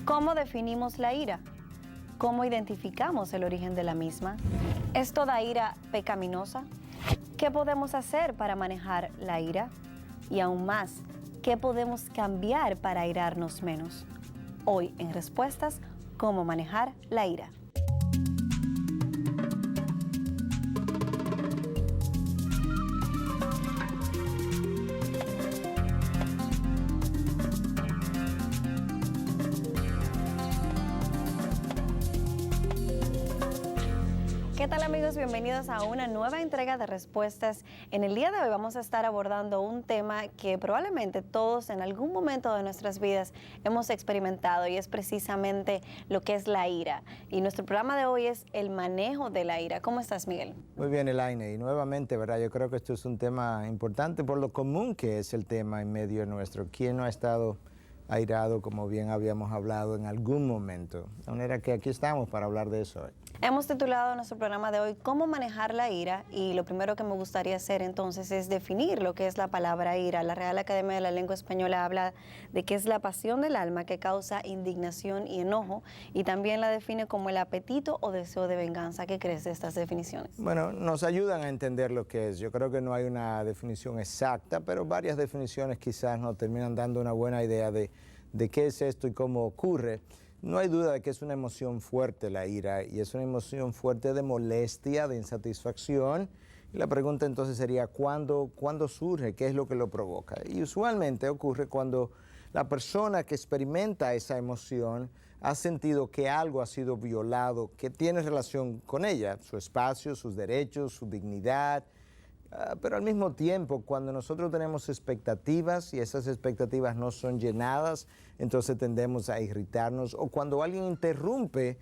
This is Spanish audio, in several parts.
¿Cómo definimos la ira? ¿Cómo identificamos el origen de la misma? ¿Es toda ira pecaminosa? ¿Qué podemos hacer para manejar la ira? Y aún más, ¿qué podemos cambiar para airarnos menos? Hoy en Respuestas, ¿cómo manejar la ira? ¿Qué tal, amigos? Bienvenidos a una nueva entrega de Respuestas. En el día de hoy vamos a estar abordando un tema que probablemente todos en algún momento de nuestras vidas hemos experimentado, y es precisamente lo que es la ira. Y nuestro programa de hoy es el manejo de la ira. ¿Cómo estás, Miguel? Muy bien, Elaine, y nuevamente, ¿verdad? Yo creo que esto es un tema importante por lo común que es el tema en medio nuestro. ¿Quién no ha estado airado, como bien habíamos hablado, en algún momento? De manera que aquí estamos para hablar de eso hoy. Hemos titulado nuestro programa de hoy ¿Cómo manejar la ira? Y lo primero que me gustaría hacer entonces es definir lo que es la palabra ira. La Real Academia de la Lengua Española habla de que es la pasión del alma que causa indignación y enojo, y también la define como el apetito o deseo de venganza. ¿Qué crees de estas definiciones? Bueno, nos ayudan a entender lo que es. Yo creo que no hay una definición exacta, pero varias definiciones quizás nos terminan dando una buena idea de qué es esto y cómo ocurre. No hay duda de que es una emoción fuerte la ira, y es una emoción fuerte de molestia, de insatisfacción. Y la pregunta entonces sería, ¿cuándo surge? ¿Qué es lo que lo provoca? Y usualmente ocurre cuando la persona que experimenta esa emoción ha sentido que algo ha sido violado, que tiene relación con ella, su espacio, sus derechos, su dignidad. Pero al mismo tiempo, cuando nosotros tenemos expectativas y esas expectativas no son llenadas, entonces tendemos a irritarnos, o cuando alguien interrumpe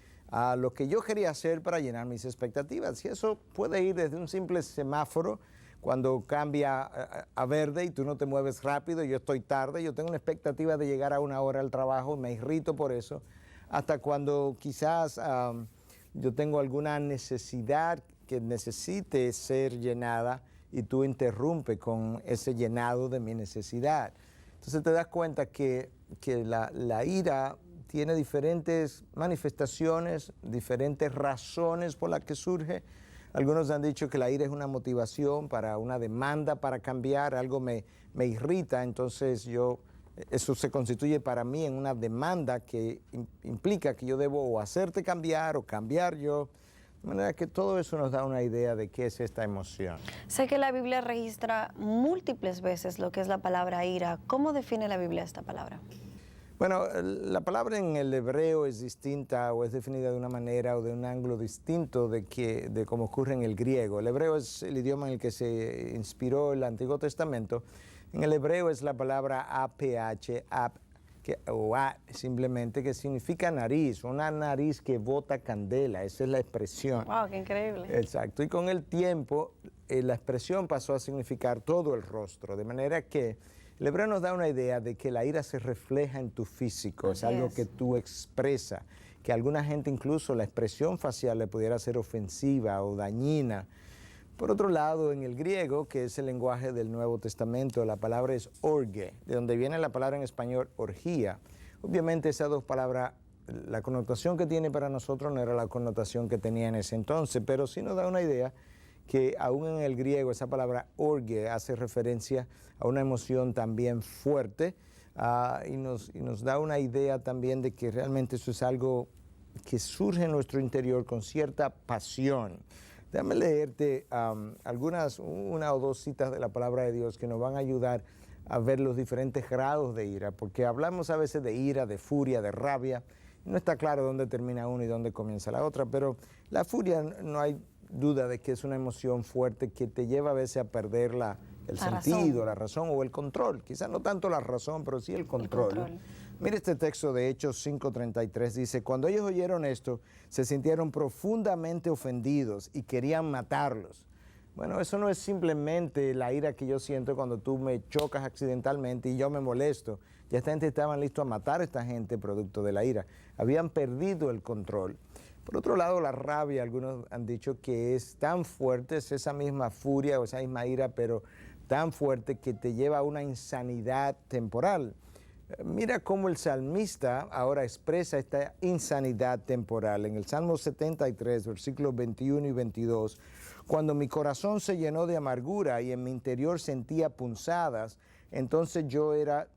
lo que yo quería hacer para llenar mis expectativas. Y eso puede ir desde un simple semáforo, cuando cambia a verde y tú no te mueves rápido, y yo estoy tarde, yo tengo una expectativa de llegar a una hora al trabajo, me irrito por eso, hasta cuando quizás yo tengo alguna necesidad que necesite ser llenada, y tú interrumpes con ese llenado de mi necesidad. Entonces te das cuenta que la ira tiene diferentes manifestaciones, diferentes razones por las que surge. Algunos han dicho que la ira es una motivación para una demanda para cambiar, algo me irrita, entonces eso se constituye para mí en una demanda que implica que yo debo o hacerte cambiar o cambiar yo. De manera que todo eso nos da una idea de qué es esta emoción. Sé que la Biblia registra múltiples veces lo que es la palabra ira. ¿Cómo define la Biblia esta palabra? Bueno, la palabra en el hebreo es distinta, o es definida de una manera o de un ángulo distinto de cómo ocurre en el griego. El hebreo es el idioma en el que se inspiró el Antiguo Testamento. En el hebreo es la palabra aph, o simplemente, que significa nariz, una nariz que bota candela. Esa es la expresión. ¡Wow, qué increíble! Exacto, y con el tiempo la expresión pasó a significar todo el rostro, de manera que el hebreo nos da una idea de que la ira se refleja en tu físico, es algo que tú expresas, que a alguna gente incluso la expresión facial le pudiera ser ofensiva o dañina. Por otro lado, en el griego, que es el lenguaje del Nuevo Testamento, la palabra es orge, de donde viene la palabra en español orgía. Obviamente esas dos palabras, la connotación que tiene para nosotros no era la connotación que tenía en ese entonces, pero sí nos da una idea que aún en el griego esa palabra orge hace referencia a una emoción también fuerte, y nos da una idea también de que realmente eso es algo que surge en nuestro interior con cierta pasión. Déjame leerte una o dos citas de la palabra de Dios que nos van a ayudar a ver los diferentes grados de ira, porque hablamos a veces de ira, de furia, de rabia. No está claro dónde termina uno y dónde comienza la otra, pero la furia no hay duda de que es una emoción fuerte que te lleva a veces a perder el sentido, la razón o el control. Quizás no tanto la razón, pero sí el control. Mire este texto de Hechos 5:33, dice: cuando ellos oyeron esto, se sintieron profundamente ofendidos y querían matarlos. Bueno, eso no es simplemente la ira que yo siento cuando tú me chocas accidentalmente y yo me molesto. Ya esta gente estaban listos a matar a esta gente producto de la ira. Habían perdido el control. Por otro lado, la rabia, algunos han dicho que es tan fuerte, es esa misma furia o esa misma ira, pero tan fuerte que te lleva a una insanidad temporal. Mira cómo el salmista ahora expresa esta insanidad temporal. En el Salmo 73, versículos 21 y 22, cuando mi corazón se llenó de amargura y en mi interior sentía punzadas, entonces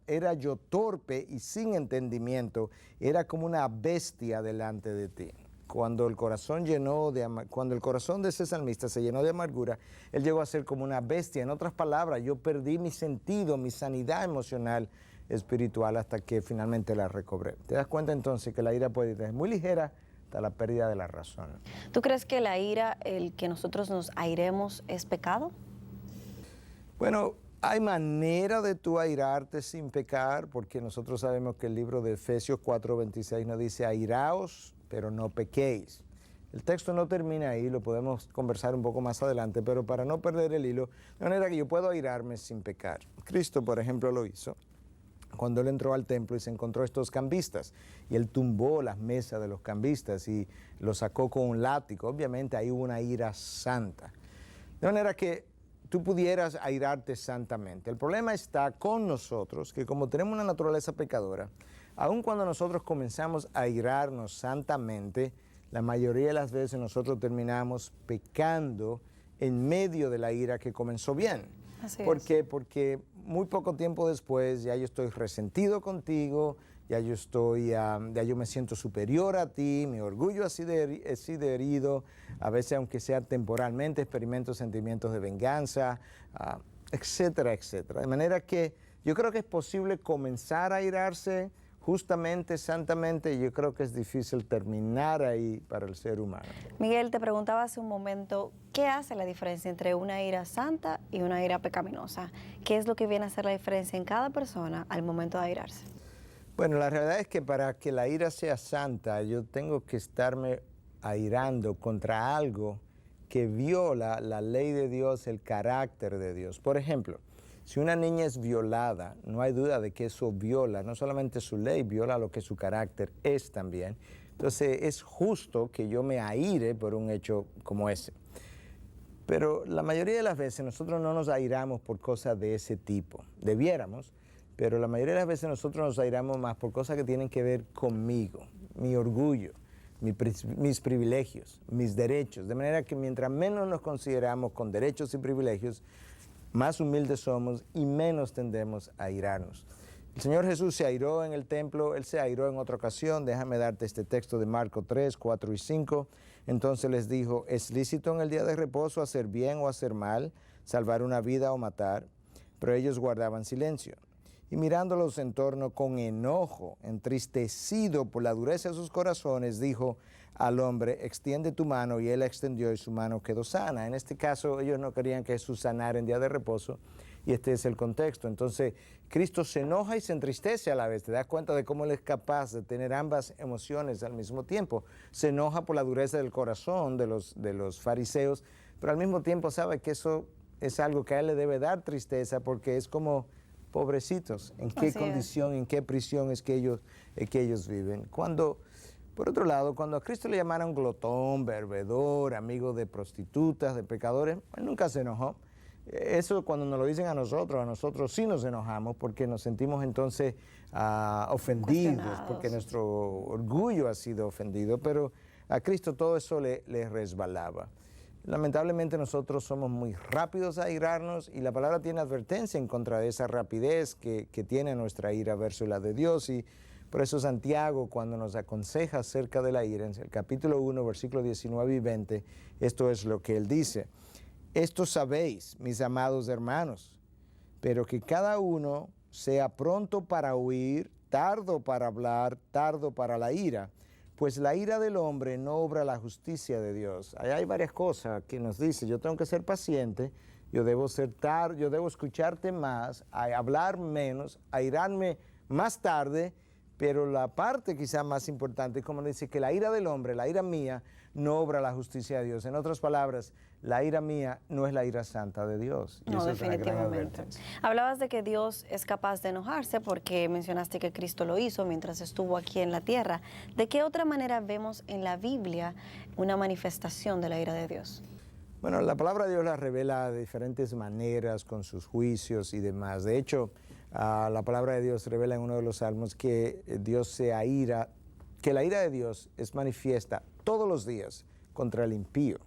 era yo torpe y sin entendimiento, era como una bestia delante de ti. Cuando el corazón de ese salmista se llenó de amargura, él llegó a ser como una bestia. En otras palabras, yo perdí mi sentido, mi sanidad emocional, espiritual, hasta que finalmente la recobré. ¿Te das cuenta entonces que la ira puede ser muy ligera hasta la pérdida de la razón? ¿Tú crees que la ira, el que nosotros nos airemos, es pecado? Bueno, hay manera de tú airarte sin pecar, porque nosotros sabemos que el libro de Efesios 4:26 nos dice, airaos, pero no pequéis. El texto no termina ahí, lo podemos conversar un poco más adelante, pero para no perder el hilo, de manera que yo puedo airarme sin pecar. Cristo, por ejemplo, lo hizo cuando él entró al templo y se encontró estos cambistas, y él tumbó las mesas de los cambistas y los sacó con un látigo. Obviamente ahí hubo una ira santa. De manera que tú pudieras airarte santamente. El problema está con nosotros, que como tenemos una naturaleza pecadora, aun cuando nosotros comenzamos a airarnos santamente, la mayoría de las veces nosotros terminamos pecando en medio de la ira que comenzó bien. ¿Por qué? Porque muy poco tiempo después ya yo estoy resentido contigo, ya yo me siento superior a ti, mi orgullo ha sido herido, a veces aunque sea temporalmente experimento sentimientos de venganza, etcétera, etcétera. De manera que yo creo que es posible comenzar a airarse justamente, santamente, y yo creo que es difícil terminar ahí para el ser humano. Miguel, te preguntaba hace un momento, ¿qué hace la diferencia entre una ira santa y una ira pecaminosa? ¿Qué es lo que viene a hacer la diferencia en cada persona al momento de airarse? Bueno, la realidad es que para que la ira sea santa, yo tengo que estarme airando contra algo que viola la ley de Dios, el carácter de Dios. Por ejemplo, si una niña es violada, no hay duda de que eso viola, no solamente su ley, viola lo que su carácter es también. Entonces es justo que yo me aire por un hecho como ese. Pero la mayoría de las veces nosotros no nos airamos por cosas de ese tipo. Debiéramos, pero la mayoría de las veces nosotros nos airamos más por cosas que tienen que ver conmigo, mi orgullo, mis privilegios, mis derechos. De manera que mientras menos nos consideramos con derechos y privilegios, más humildes somos y menos tendemos a airarnos. El Señor Jesús se airó en el templo, Él se airó en otra ocasión. Déjame darte este texto de Marcos 3, 4 y 5. Entonces les dijo, ¿es lícito en el día de reposo hacer bien o hacer mal, salvar una vida o matar? Pero ellos guardaban silencio. Y mirándolos en torno con enojo, entristecido por la dureza de sus corazones, dijo al hombre, extiende tu mano, y él la extendió y su mano quedó sana. En este caso, ellos no querían que Jesús sanara en día de reposo, y este es el contexto. Entonces, Cristo se enoja y se entristece a la vez. Te das cuenta de cómo Él es capaz de tener ambas emociones al mismo tiempo. Se enoja por la dureza del corazón de los fariseos, pero al mismo tiempo sabe que eso es algo que a Él le debe dar tristeza, porque es como pobrecitos, en qué condición, en qué prisión es que ellos viven. Por otro lado, cuando a Cristo le llamaron glotón, bebedor, amigo de prostitutas, de pecadores, Él nunca se enojó. Eso cuando nos lo dicen a nosotros sí nos enojamos, porque nos sentimos entonces ofendidos, porque nuestro orgullo ha sido ofendido, pero a Cristo todo eso le resbalaba. Lamentablemente nosotros somos muy rápidos a airarnos, y la palabra tiene advertencia en contra de esa rapidez que tiene nuestra ira versus la de Dios, y por eso Santiago, cuando nos aconseja acerca de la ira, en el capítulo 1, versículos 19 y 20, esto es lo que él dice. Esto sabéis, mis amados hermanos, pero que cada uno sea pronto para oír, tardo para hablar, tardo para la ira, pues la ira del hombre no obra la justicia de Dios. Ahí hay varias cosas que nos dice, yo tengo que ser paciente, yo debo escucharte más, hablar menos, airarme más tarde, pero la parte quizá más importante es como dice que la ira del hombre, la ira mía, no obra la justicia de Dios. En otras palabras, la ira mía no es la ira santa de Dios. Y no, definitivamente. Hablabas de que Dios es capaz de enojarse porque mencionaste que Cristo lo hizo mientras estuvo aquí en la tierra. ¿De qué otra manera vemos en la Biblia una manifestación de la ira de Dios? Bueno, la palabra de Dios la revela de diferentes maneras con sus juicios y demás. De hecho, La palabra de Dios revela en uno de los salmos que Dios se aira, que la ira de Dios es manifiesta todos los días contra el impío.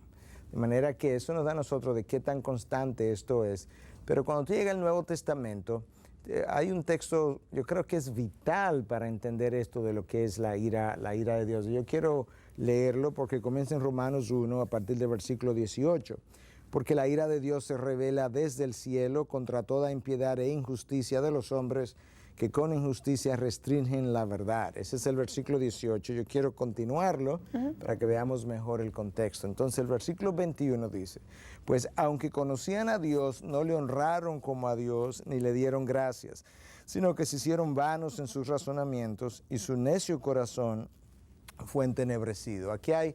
De manera que eso nos da a nosotros de qué tan constante esto es. Pero cuando tú llegas al Nuevo Testamento, hay un texto, yo creo que es vital para entender esto de lo que es la ira de Dios. Yo quiero leerlo porque comienza en Romanos 1 a partir del versículo 18. Porque la ira de Dios se revela desde el cielo contra toda impiedad e injusticia de los hombres que con injusticia restringen la verdad. Ese es el versículo 18. Yo quiero continuarlo para que veamos mejor el contexto. Entonces el versículo 21 dice, pues aunque conocían a Dios, no le honraron como a Dios ni le dieron gracias, sino que se hicieron vanos en sus razonamientos y su necio corazón fue entenebrecido. Aquí hay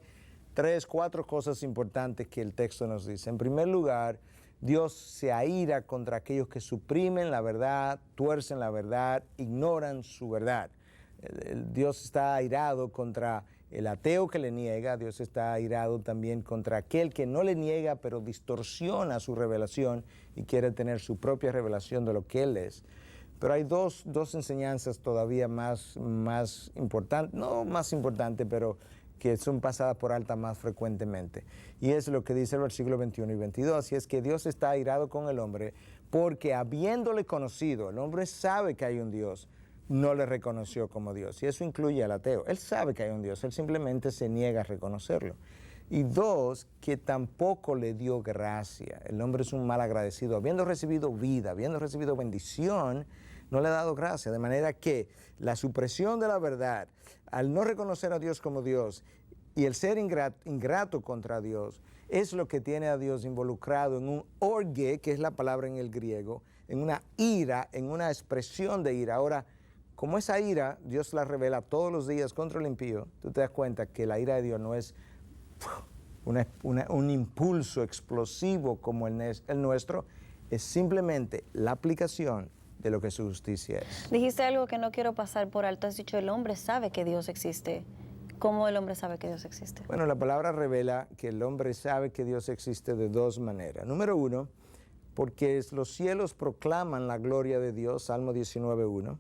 3, 4 cosas importantes que el texto nos dice. En primer lugar, Dios se aira contra aquellos que suprimen la verdad, tuercen la verdad, ignoran su verdad. Dios está airado contra el ateo que le niega, Dios está airado también contra aquel que no le niega, pero distorsiona su revelación y quiere tener su propia revelación de lo que Él es. Pero hay dos enseñanzas todavía más importantes, no más importantes, pero que son pasadas por alta más frecuentemente. Y es lo que dice el versículo 21 y 22, y es que Dios está airado con el hombre porque habiéndole conocido, el hombre sabe que hay un Dios, no le reconoció como Dios. Y eso incluye al ateo. Él sabe que hay un Dios, él simplemente se niega a reconocerlo. Y 2, que tampoco le dio gracia. El hombre es un mal agradecido. Habiendo recibido vida, habiendo recibido bendición, no le ha dado gracia. De manera que la supresión de la verdad, al no reconocer a Dios como Dios y el ser ingrato contra Dios, es lo que tiene a Dios involucrado en un orge, que es la palabra en el griego, en una ira, en una expresión de ira. Ahora, como esa ira, Dios la revela todos los días contra el impío, tú te das cuenta que la ira de Dios no es un impulso explosivo como el nuestro, es simplemente la aplicación de lo que su justicia es. Dijiste algo que no quiero pasar por alto. Has dicho, el hombre sabe que Dios existe. ¿Cómo el hombre sabe que Dios existe? Bueno, la palabra revela que el hombre sabe que Dios existe de 2 maneras. Número 1, porque los cielos proclaman la gloria de Dios, Salmo 19:1.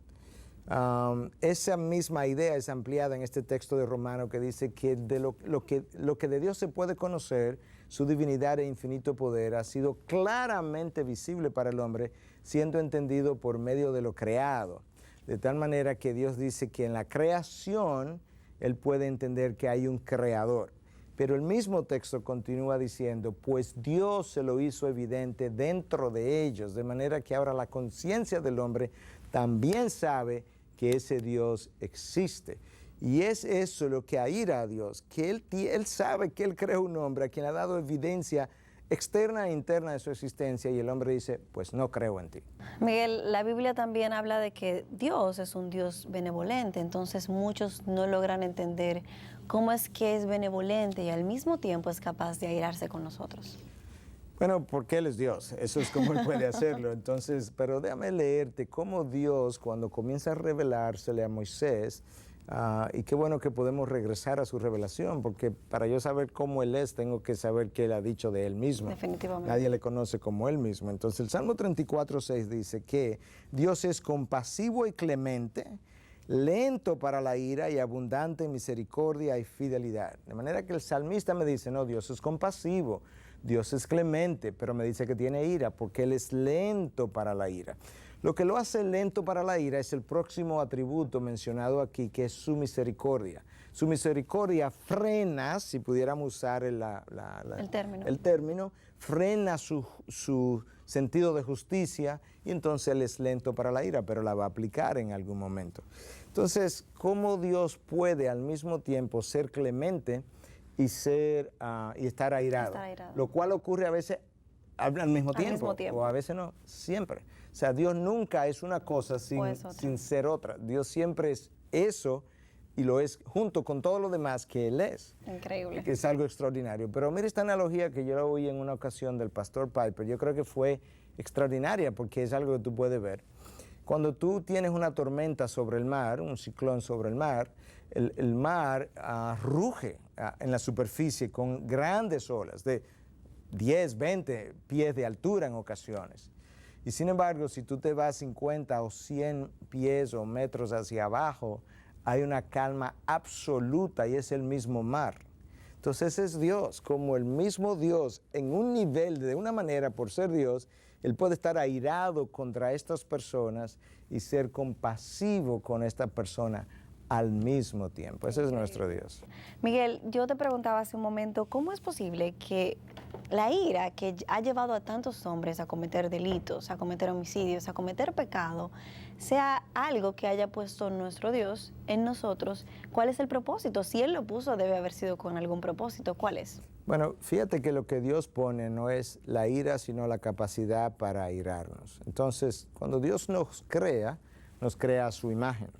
Esa misma idea es ampliada en este texto de Romano que dice que de lo que de Dios se puede conocer, su divinidad e infinito poder ha sido claramente visible para el hombre, siendo entendido por medio de lo creado. De tal manera que Dios dice que en la creación Él puede entender que hay un creador. Pero el mismo texto continúa diciendo, pues Dios se lo hizo evidente dentro de ellos, de manera que ahora la conciencia del hombre también sabe que ese Dios existe. Y es eso lo que aira a Dios, que Él sabe que Él creó un hombre a quien le ha dado evidencia externa e interna de su existencia, y el hombre dice, pues no creo en ti. Miguel, la Biblia también habla de que Dios es un Dios benevolente, entonces muchos no logran entender cómo es que es benevolente y al mismo tiempo es capaz de airarse con nosotros. Bueno, porque Él es Dios, eso es como Él puede hacerlo. Entonces, pero déjame leerte cómo Dios, cuando comienza a revelársele a Moisés, y qué bueno que podemos regresar a su revelación, porque para yo saber cómo Él es, tengo que saber qué Él ha dicho de Él mismo. Definitivamente. Nadie le conoce como Él mismo. Entonces, el Salmo 34:6 dice que Dios es compasivo y clemente, lento para la ira y abundante en misericordia y fidelidad. De manera que el salmista me dice, no, Dios es compasivo, Dios es clemente, pero me dice que tiene ira porque Él es lento para la ira. Lo que lo hace lento para la ira es el próximo atributo mencionado aquí, que es su misericordia. Su misericordia frena, si pudiéramos usar el término, frena su sentido de justicia, y entonces Él es lento para la ira, pero la va a aplicar en algún momento. Entonces, ¿cómo Dios puede al mismo tiempo ser clemente y estar airado? Lo cual ocurre a veces al mismo tiempo, o a veces no, siempre. O sea, Dios nunca es una cosa sin ser otra. Dios siempre es eso y lo es junto con todo lo demás que Él es. Increíble. Que es algo extraordinario. Pero mira esta analogía que yo la oí en una ocasión del pastor Piper. Yo creo que fue extraordinaria porque es algo que tú puedes ver. Cuando tú tienes una tormenta sobre el mar, un ciclón sobre el mar mar ruge en la superficie con grandes olas de 10, 20 pies de altura en ocasiones. Y sin embargo, si tú te vas 50 o 100 pies o metros hacia abajo, hay una calma absoluta y es el mismo mar. Entonces es Dios, como el mismo Dios, en un nivel, de una manera, por ser Dios, Él puede estar airado contra estas personas y ser compasivo con esta persona al mismo tiempo. Ese es nuestro Dios. Miguel, yo te preguntaba hace un momento, ¿cómo es posible que la ira que ha llevado a tantos hombres a cometer delitos, a cometer homicidios, a cometer pecado, sea algo que haya puesto nuestro Dios en nosotros? ¿Cuál es el propósito? Si Él lo puso, debe haber sido con algún propósito. ¿Cuál es? Bueno, fíjate que lo que Dios pone no es la ira, sino la capacidad para airarnos. Entonces, cuando Dios nos crea a su imagen.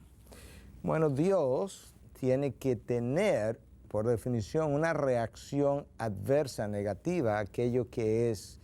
Bueno, Dios tiene que tener, por definición, una reacción adversa, negativa, a aquello que es,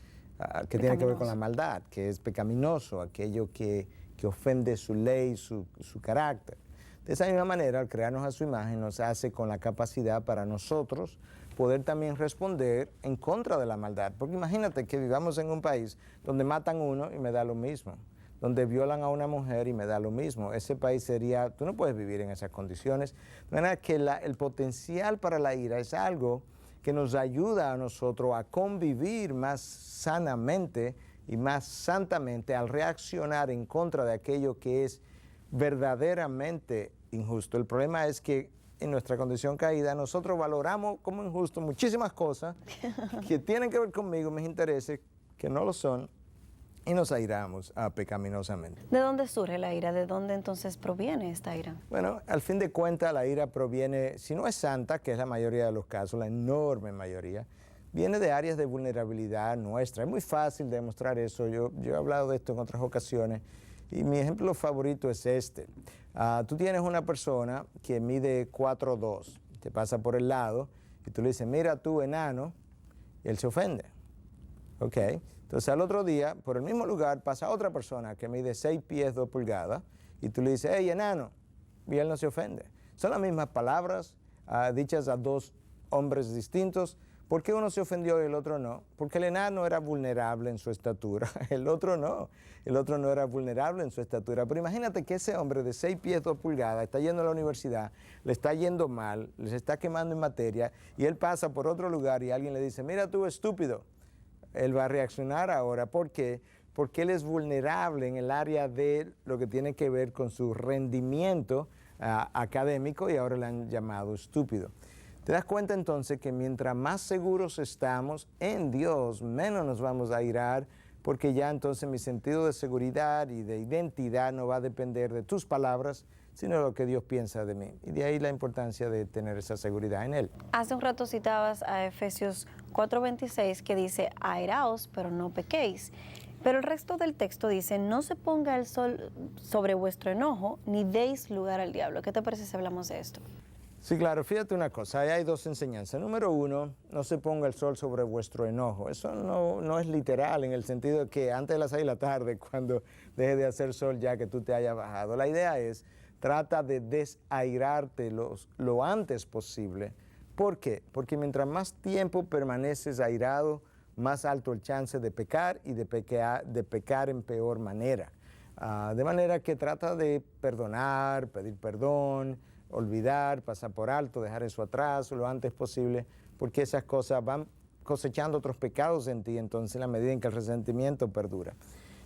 que tiene que ver con la maldad, que es pecaminoso, aquello que ofende su ley, su carácter. De esa misma manera, al crearnos a su imagen, nos hace con la capacidad para nosotros poder también responder en contra de la maldad. Porque imagínate que vivamos en un país donde matan uno y me da lo mismo, donde violan a una mujer y me da lo mismo. Ese país sería, tú no puedes vivir en esas condiciones. De manera que el potencial para la ira es algo que nos ayuda a nosotros a convivir más sanamente y más santamente al reaccionar en contra de aquello que es verdaderamente injusto. El problema es que en nuestra condición caída nosotros valoramos como injusto muchísimas cosas que tienen que ver conmigo, mis intereses, que no lo son, y nos airamos pecaminosamente. ¿De dónde surge la ira? ¿De dónde entonces proviene esta ira? Bueno, al fin de cuentas la ira proviene, si no es santa, que es la mayoría de los casos, la enorme mayoría, viene de áreas de vulnerabilidad nuestra. Es muy fácil demostrar eso. Yo he hablado de esto en otras ocasiones y mi ejemplo favorito es este. Tú tienes una persona que mide 4'2", te pasa por el lado y tú le dices, mira tú, enano, y él se ofende. ¿Ok? Entonces al otro día, por el mismo lugar, pasa otra persona que mide 6 pies 2 pulgadas y tú le dices, hey, enano, y él no se ofende. Son las mismas palabras dichas a dos hombres distintos. ¿Por qué uno se ofendió y el otro no? Porque el enano era vulnerable en su estatura, el otro no era vulnerable en su estatura. Pero imagínate que ese hombre de 6 pies 2 pulgadas está yendo a la universidad, le está yendo mal, les está quemando en materia y él pasa por otro lugar y alguien le dice, mira tú estúpido. Él va a reaccionar ahora. ¿Por qué? Porque él es vulnerable en el área de lo que tiene que ver con su rendimiento académico y ahora le han llamado estúpido. Te das cuenta entonces que mientras más seguros estamos en Dios, menos nos vamos a irar, porque ya entonces mi sentido de seguridad y de identidad no va a depender de tus palabras, sino de lo que Dios piensa de mí. Y de ahí la importancia de tener esa seguridad en Él. Hace un rato citabas a Efesios 4:26 que dice, airaos, pero no pequéis. Pero el resto del texto dice, no se ponga el sol sobre vuestro enojo, ni deis lugar al diablo. ¿Qué te parece si hablamos de esto? Sí, claro, fíjate una cosa, ahí hay dos enseñanzas. Número uno, no se ponga el sol sobre vuestro enojo. Eso no es literal en el sentido de que antes de las 6 de la tarde, cuando deje de hacer sol ya que tú te hayas bajado. La idea es, trata de desairarte lo antes posible. ¿Por qué? Porque mientras más tiempo permaneces airado, más alto el chance de pecar y de pecar en peor manera. De manera que trata de perdonar, pedir perdón, olvidar, pasar por alto, dejar eso atrás lo antes posible, porque esas cosas van cosechando otros pecados en ti, entonces en la medida en que el resentimiento perdura.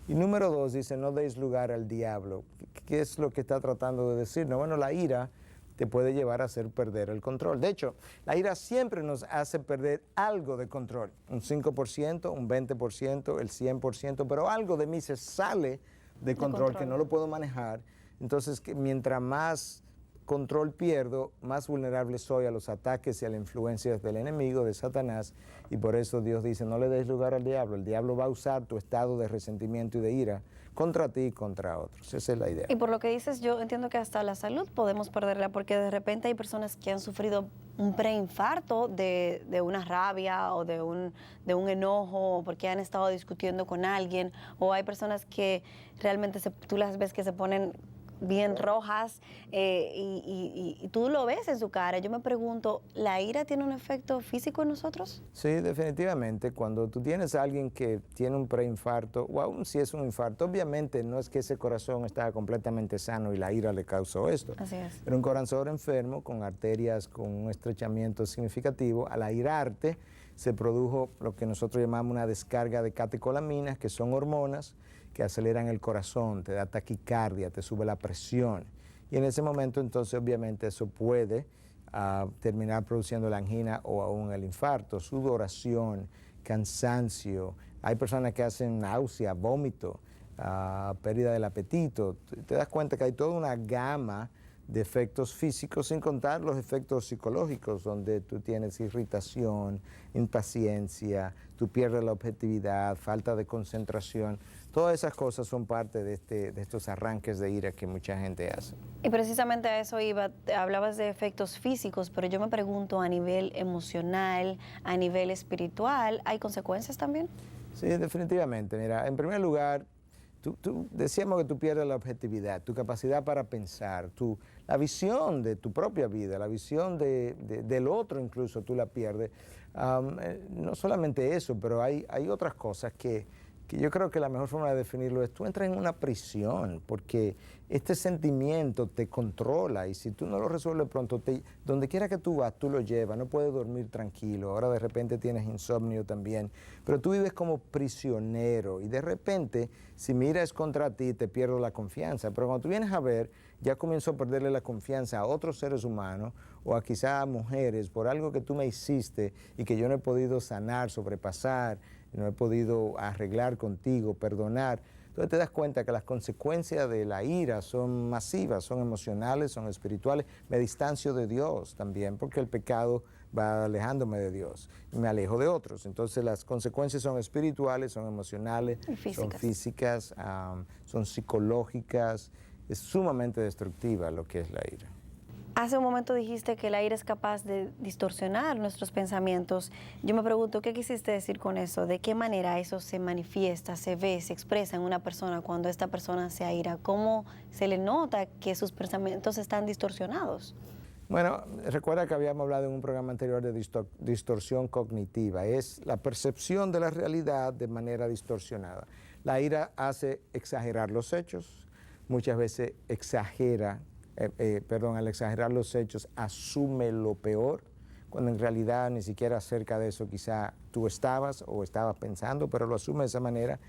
Y número 2 dice, no deis lugar al diablo. ¿Qué es lo que está tratando de decirnos? Bueno, la ira te puede llevar a hacer perder el control. De hecho, la ira siempre nos hace perder algo de control, un 5%, un 20%, el 100%, pero algo de mí se sale de control que no lo puedo manejar. Entonces, mientras más control pierdo, más vulnerable soy a los ataques y a las influencias del enemigo, de Satanás, y por eso Dios dice, no le des lugar al diablo. El diablo va a usar tu estado de resentimiento y de ira contra ti y contra otros. Esa es la idea. Y por lo que dices, yo entiendo que hasta la salud podemos perderla, porque de repente hay personas que han sufrido un preinfarto de una rabia o de un enojo, porque han estado discutiendo con alguien, o hay personas que realmente tú las ves que se ponen bien rojas y tú lo ves en su cara. Yo me pregunto, ¿la ira tiene un efecto físico en nosotros? Sí, definitivamente. Cuando tú tienes a alguien que tiene un preinfarto, o aún si es un infarto, obviamente no es que ese corazón estaba completamente sano y la ira le causó esto. Así es. Pero un corazón enfermo, con arterias con un estrechamiento significativo, al airarte se produjo lo que nosotros llamamos una descarga de catecolaminas, que son hormonas que aceleran el corazón, te da taquicardia, te sube la presión. Y en ese momento, entonces, obviamente, eso puede terminar produciendo la angina o aún el infarto, sudoración, cansancio. Hay personas que hacen náusea, vómito, pérdida del apetito. Te das cuenta que hay toda una gama de efectos físicos, sin contar los efectos psicológicos, donde tú tienes irritación, impaciencia, tú pierdes la objetividad, falta de concentración. Todas esas cosas son parte de estos arranques de ira que mucha gente hace. Y precisamente a eso iba, hablabas de efectos físicos, pero yo me pregunto a nivel emocional, a nivel espiritual, ¿hay consecuencias también? Sí, definitivamente. Mira, en primer lugar, decíamos que tú pierdes la objetividad, tu capacidad para pensar, la visión de tu propia vida, la visión del otro incluso tú la pierdes. No solamente eso, pero hay otras cosas que yo creo que la mejor forma de definirlo es tú entras en una prisión, porque este sentimiento te controla y si tú no lo resuelves pronto, donde quiera que tú vas, tú lo llevas, no puedes dormir tranquilo, ahora de repente tienes insomnio también, pero tú vives como prisionero y de repente, si mi ira es contra ti, te pierdo la confianza, pero cuando tú vienes a ver, ya comienzo a perderle la confianza a otros seres humanos o a quizá a mujeres por algo que tú me hiciste y que yo no he podido sanar, sobrepasar, no he podido arreglar contigo, perdonar. Entonces te das cuenta que las consecuencias de la ira son masivas, son emocionales, son espirituales. Me distancio de Dios también, porque el pecado va alejándome de Dios y me alejo de otros. Entonces las consecuencias son espirituales, son emocionales, son físicas, son psicológicas. Es sumamente destructiva lo que es la ira. Hace un momento dijiste que la ira es capaz de distorsionar nuestros pensamientos. Yo me pregunto, ¿qué quisiste decir con eso? ¿De qué manera eso se manifiesta, se ve, se expresa en una persona cuando esta persona se aira? ¿Cómo se le nota que sus pensamientos están distorsionados? Bueno, recuerda que habíamos hablado en un programa anterior de distorsión cognitiva. Es la percepción de la realidad de manera distorsionada. La ira hace exagerar los hechos, muchas veces al exagerar los hechos, asume lo peor, cuando en realidad ni siquiera acerca de eso quizá tú estabas pensando, pero lo asume de esa manera.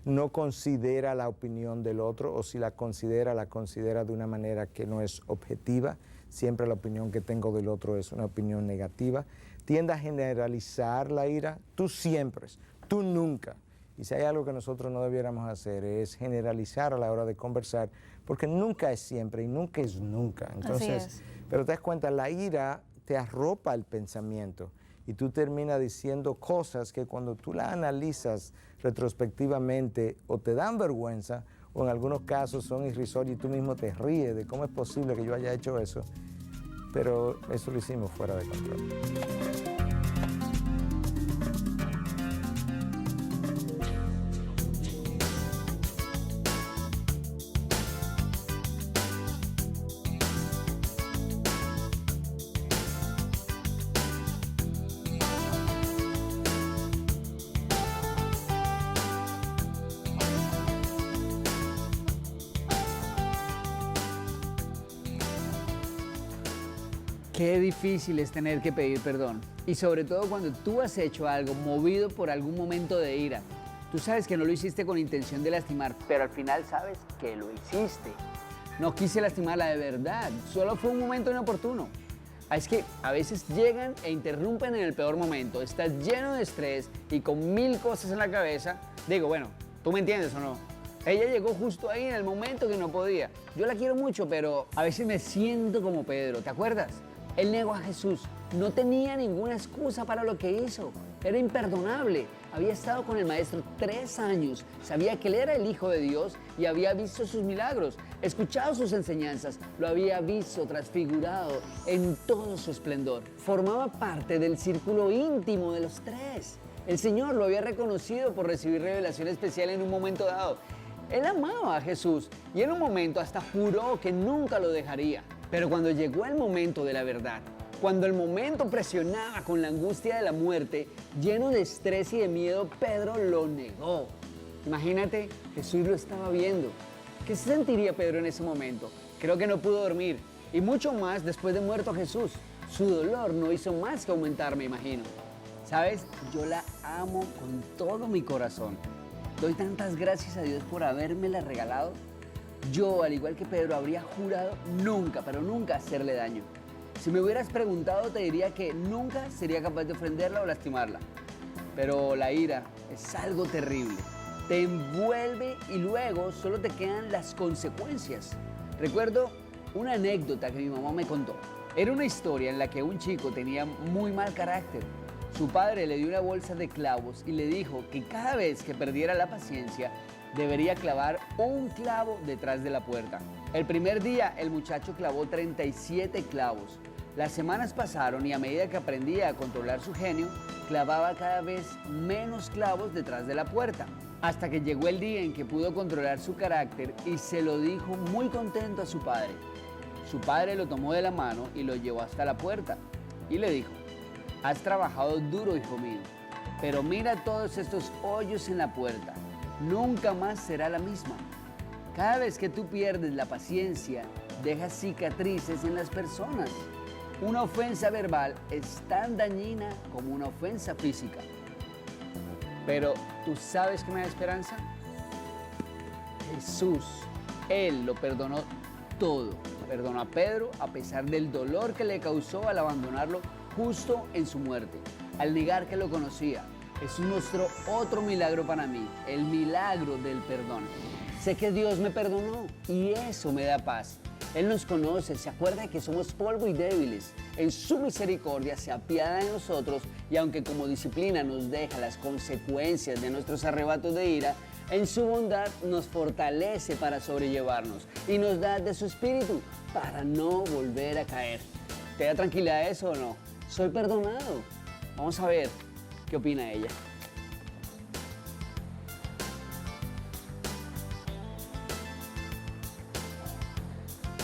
No considera la opinión del otro, o si la considera de una manera que no es objetiva. Siempre la opinión que tengo del otro es una opinión negativa. Tiende a generalizar la ira, tú siempre, tú nunca. Y si hay algo que nosotros no debiéramos hacer es generalizar a la hora de conversar, porque nunca es siempre y nunca es nunca. Entonces, pero te das cuenta, la ira te arropa el pensamiento y tú terminas diciendo cosas que cuando tú las analizas retrospectivamente o te dan vergüenza o en algunos casos son irrisorios y tú mismo te ríes de cómo es posible que yo haya hecho eso, pero eso lo hicimos fuera de control. Qué difícil es tener que pedir perdón. Y sobre todo cuando tú has hecho algo movido por algún momento de ira. Tú sabes que no lo hiciste con intención de lastimar, pero al final sabes que lo hiciste. No quise lastimarla de verdad, solo fue un momento inoportuno. Es que a veces llegan e interrumpen en el peor momento. Estás lleno de estrés y con 1000 cosas en la cabeza. Digo, bueno, ¿tú me entiendes o no? Ella llegó justo ahí en el momento que no podía. Yo la quiero mucho, pero a veces me siento como Pedro, ¿te acuerdas? Él negó a Jesús, no tenía ninguna excusa para lo que hizo, era imperdonable. Había estado con el maestro 3 años, sabía que él era el Hijo de Dios y había visto sus milagros, escuchado sus enseñanzas, lo había visto transfigurado en todo su esplendor. Formaba parte del círculo íntimo de los 3. El Señor lo había reconocido por recibir revelación especial en un momento dado. Él amaba a Jesús y en un momento hasta juró que nunca lo dejaría. Pero cuando llegó el momento de la verdad, cuando el momento presionaba con la angustia de la muerte, lleno de estrés y de miedo, Pedro lo negó. Imagínate, Jesús lo estaba viendo. ¿Qué se sentiría Pedro en ese momento? Creo que no pudo dormir, y mucho más después de muerto Jesús. Su dolor no hizo más que aumentar, me imagino. ¿Sabes? Yo la amo con todo mi corazón. Doy tantas gracias a Dios por habérmela regalado. Yo, al igual que Pedro, habría jurado nunca, pero nunca hacerle daño. Si me hubieras preguntado, te diría que nunca sería capaz de ofenderla o lastimarla. Pero la ira es algo terrible. Te envuelve y luego solo te quedan las consecuencias. Recuerdo una anécdota que mi mamá me contó. Era una historia en la que un chico tenía muy mal carácter. Su padre le dio una bolsa de clavos y le dijo que cada vez que perdiera la paciencia, debería clavar un clavo detrás de la puerta. El primer día el muchacho clavó 37 clavos. Las semanas pasaron y a medida que aprendía a controlar su genio, clavaba cada vez menos clavos detrás de la puerta. Hasta que llegó el día en que pudo controlar su carácter y se lo dijo muy contento a su padre. Su padre lo tomó de la mano y lo llevó hasta la puerta y le dijo: has trabajado duro, hijo mío, pero mira todos estos hoyos en la puerta. Nunca más será la misma. Cada vez que tú pierdes la paciencia, dejas cicatrices en las personas. Una ofensa verbal es tan dañina como una ofensa física. Pero, ¿tú sabes qué me da esperanza? Jesús, Él lo perdonó todo. Perdonó a Pedro a pesar del dolor que le causó al abandonarlo justo en su muerte, al negar que lo conocía. Jesús mostró otro milagro para mí, el milagro del perdón. Sé que Dios me perdonó y eso me da paz. Él nos conoce, se acuerda de que somos polvo y débiles. En su misericordia se apiada de nosotros y aunque como disciplina nos deja las consecuencias de nuestros arrebatos de ira, en su bondad nos fortalece para sobrellevarnos y nos da de su espíritu para no volver a caer. ¿Te da tranquilidad eso o no? Soy perdonado. Vamos a ver qué opina ella.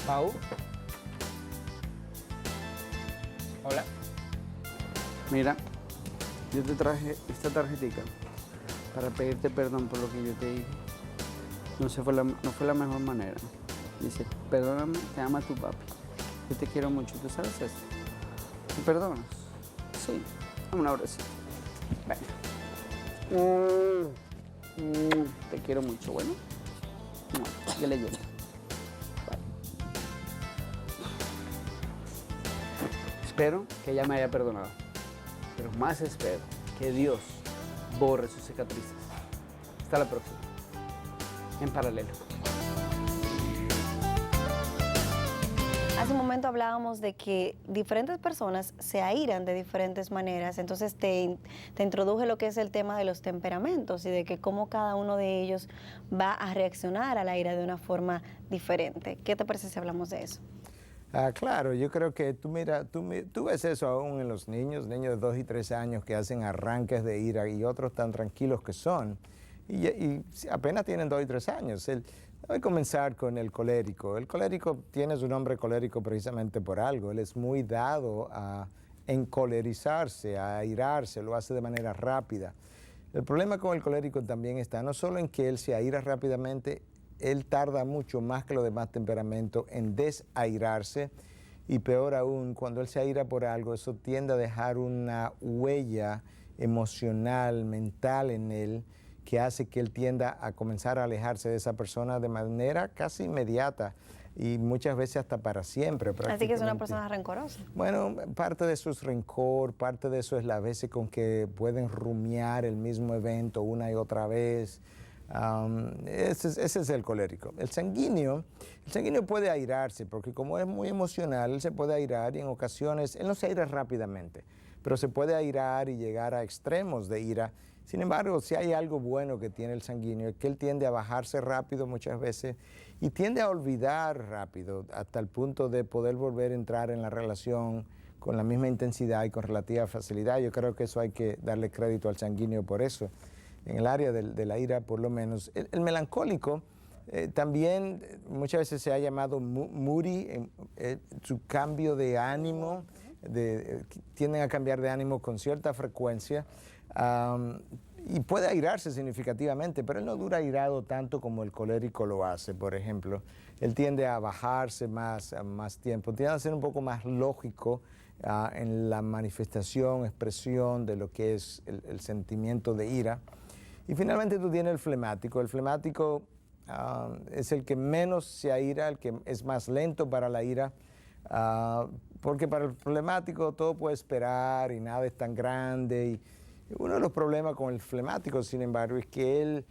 Pau. Hola. Mira, yo te traje esta tarjetita para pedirte perdón por lo que yo te dije. No fue la mejor manera. Dice: perdóname, te ama tu papi. Yo te quiero mucho, ¿tú sabes esto? ¿Me perdonas? Sí. Dame un abrazo. Venga. Te quiero mucho, ¿bueno? Que le llegue. Espero que ella me haya perdonado, pero más espero que Dios borre sus cicatrices. Hasta la próxima. En paralelo. Hace un momento hablábamos de que diferentes personas se airan de diferentes maneras, entonces te introduje lo que es el tema de los temperamentos y de que cómo cada uno de ellos va a reaccionar a la ira de una forma diferente. ¿Qué te parece si hablamos de eso? Claro, yo creo que tú ves eso aún en los niños de 2 y 3 años que hacen arranques de ira y otros tan tranquilos que son y apenas tienen 2 y 3 años. Voy a comenzar con el colérico. El colérico tiene su nombre colérico precisamente por algo. Él es muy dado a encolerizarse, a airarse, lo hace de manera rápida. El problema con el colérico también está no solo en que él se aira rápidamente, él tarda mucho más que los demás temperamentos en desairarse y peor aún, cuando él se aira por algo, eso tiende a dejar una huella emocional, mental en él que hace que él tienda a comenzar a alejarse de esa persona de manera casi inmediata y muchas veces hasta para siempre. Así que es una persona rencorosa. Bueno, parte de eso es rencor, parte de eso es las veces con que pueden rumiar el mismo evento una y otra vez. Ese es el colérico. El sanguíneo puede airarse porque como es muy emocional, él se puede airar y en ocasiones, él no se aira rápidamente, pero se puede airar y llegar a extremos de ira. Sin embargo, si hay algo bueno que tiene el sanguíneo es que él tiende a bajarse rápido muchas veces y tiende a olvidar rápido hasta el punto de poder volver a entrar en la relación con la misma intensidad y con relativa facilidad. Yo creo que eso hay que darle crédito al sanguíneo por eso. en el área de la ira por lo menos. El melancólico también muchas veces se ha llamado moody, su cambio de ánimo, tienden a cambiar de ánimo con cierta frecuencia. Y puede airarse significativamente, pero él no dura airado tanto como el colérico lo hace, por ejemplo. Él tiende a bajarse más tiempo, tiende a ser un poco más lógico en la manifestación, expresión de lo que es el sentimiento de ira. Y finalmente tú tienes el flemático. El flemático es el que menos se aira, el que es más lento para la ira, porque para el flemático todo puede esperar y nada es tan grande. Y uno de los problemas con el flemático, sin embargo, es que él